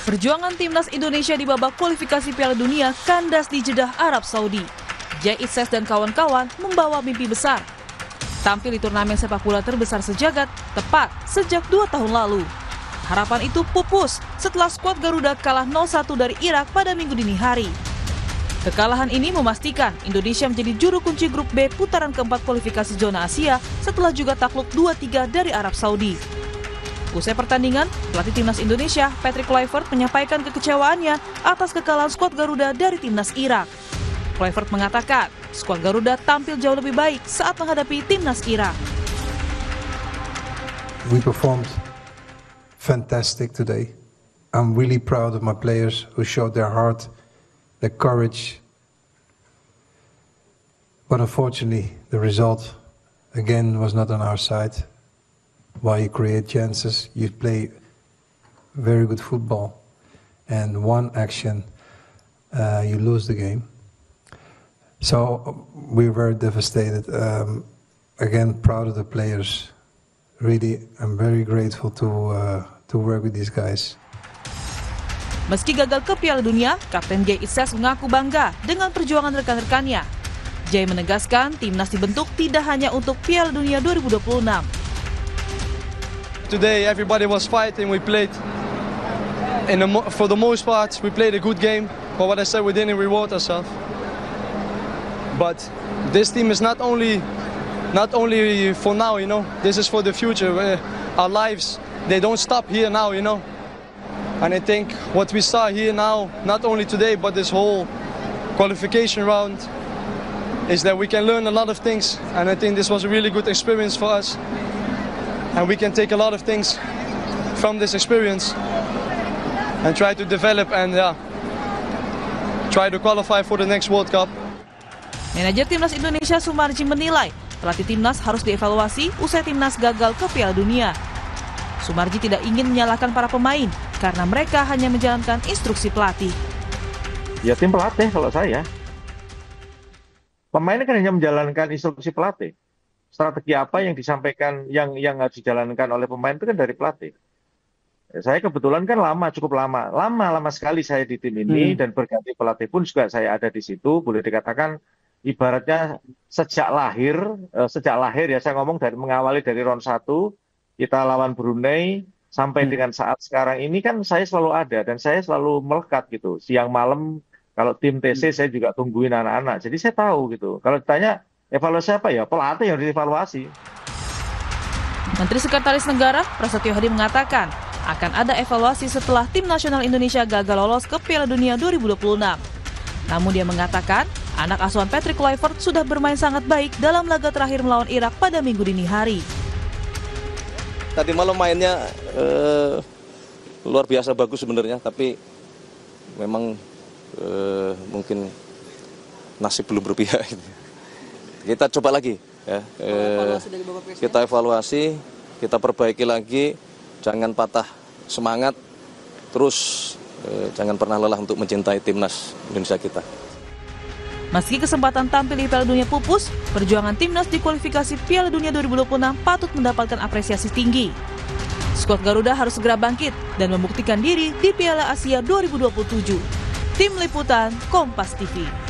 Perjuangan timnas Indonesia di babak kualifikasi Piala Dunia kandas di Jeddah, Arab Saudi. Jay Itzes dan kawan-kawan membawa mimpi besar. Tampil di turnamen sepak bola terbesar sejagat tepat sejak 2 tahun lalu. Harapan itu pupus setelah skuad Garuda kalah 0-1 dari Irak pada Minggu dini hari. Kekalahan ini memastikan Indonesia menjadi juru kunci grup B putaran keempat kualifikasi zona Asia setelah juga takluk 2-3 dari Arab Saudi. Usai pertandingan, pelatih timnas Indonesia, Patrick Kluivert, menyampaikan kekecewaannya atas kekalahan skuad Garuda dari timnas Irak. Kluivert mengatakan, skuad Garuda tampil jauh lebih baik saat menghadapi timnas Irak. We performed fantastic today. I'm really proud of my players who showed their heart, their courage. But unfortunately, the result again was not on our side. While you create chances, you play very good football, and one action, you lose the game. So we're very devastated. Again, proud of the players. Really, I'm very grateful to work with these guys. Meski gagal ke Piala Dunia, Kapten Jay Itzes mengaku bangga dengan perjuangan rekan-rekannya. Jay menegaskan timnas dibentuk tidak hanya untuk Piala Dunia 2026. Today everybody was fighting, we played, for the most part, we played a good game, but what I said, we didn't reward ourselves. But this team is not only for now, you know, this is for the future. Our lives, they don't stop here now, you know. And I think what we saw here now, not only today, but this whole qualification round, is that we can learn a lot of things, and I think this was a really good experience for us. And we can take a lot of things from this experience and try to develop and try to qualify for the next World Cup. Manajer Timnas Indonesia Sumarji menilai pelatih timnas harus dievaluasi usai timnas gagal ke Piala Dunia. Sumarji tidak ingin menyalahkan para pemain karena mereka hanya menjalankan instruksi pelatih. Ya tim pelatih kalau saya. Pemain kan hanya menjalankan instruksi pelatih. Strategi apa yang disampaikan, yang harus dijalankan oleh pemain itu kan dari pelatih. Saya kebetulan kan cukup lama sekali saya di tim ini, dan berganti pelatih pun juga saya ada di situ. Boleh dikatakan ibaratnya sejak lahir ya, saya ngomong mengawali dari round 1, kita lawan Brunei, sampai dengan saat sekarang ini kan saya selalu ada, dan saya selalu melekat gitu. Siang malam kalau tim TC saya juga tungguin anak-anak, jadi saya tahu gitu. Kalau ditanya, evaluasi apa ya? Pelatih yang dievaluasi. Menteri Sekretaris Negara Prasetyo Hadi mengatakan akan ada evaluasi setelah tim nasional Indonesia gagal lolos ke Piala Dunia 2026. Namun dia mengatakan anak asuhan Patrick Kluivert sudah bermain sangat baik dalam laga terakhir melawan Irak pada Minggu dini hari. Tadi malam mainnya luar biasa bagus sebenarnya, tapi memang mungkin nasib belum berpihak. Kita coba lagi, ya. Kita evaluasi, kita perbaiki lagi, jangan patah semangat, terus jangan pernah lelah untuk mencintai timnas Indonesia kita. Meski kesempatan tampil di Piala Dunia pupus, perjuangan timnas di kualifikasi Piala Dunia 2026 patut mendapatkan apresiasi tinggi. Skuad Garuda harus segera bangkit dan membuktikan diri di Piala Asia 2027. Tim Liputan Kompas TV.